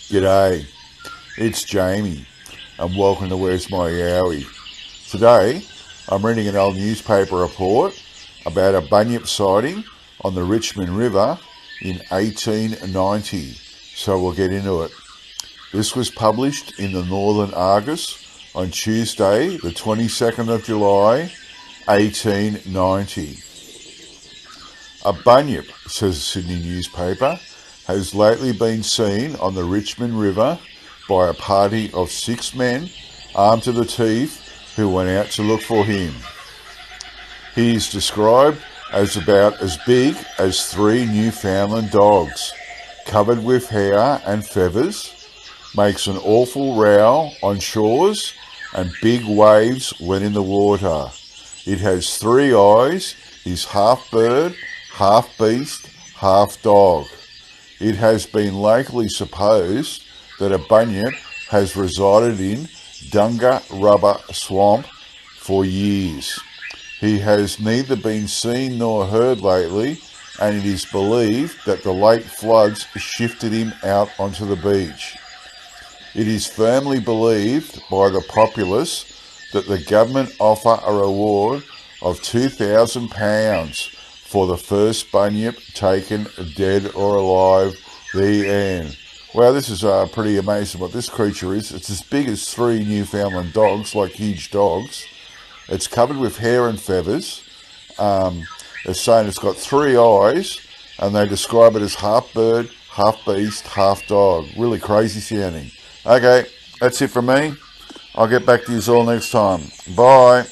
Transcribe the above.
G'day, it's Jamie and welcome to Where's My Yowie. Today I'm reading an old newspaper report about a Bunyip sighting on the Richmond River in 1890, so we'll get into it. This was published in the Northern Argus on Tuesday the 22nd of July 1890. A bunyip, says the Sydney newspaper, has lately been seen on the Richmond River by a party of 6 men armed to the teeth who went out to look for him. He is described as about as big as 3 Newfoundland dogs, covered with hair and feathers, makes an awful row on shores and big waves when in the water. It has 3 eyes, is half bird, half beast, half dog. It has been locally supposed that a bunyip has resided in Dunga Rubber Swamp for years. He has neither been seen nor heard lately, and it is believed that the late floods shifted him out onto the beach. It is firmly believed by the populace that the government offer a reward of £2,000 for the first bunyip taken dead or alive. The end. Wow, this is pretty amazing what this creature is. It's as big as 3 Newfoundland dogs, like huge dogs. It's covered with hair and feathers. They're saying it's got 3 eyes, and they describe it as half bird, half beast, half dog. Really crazy sounding. Okay, that's it from me. I'll get back to you all next time. Bye.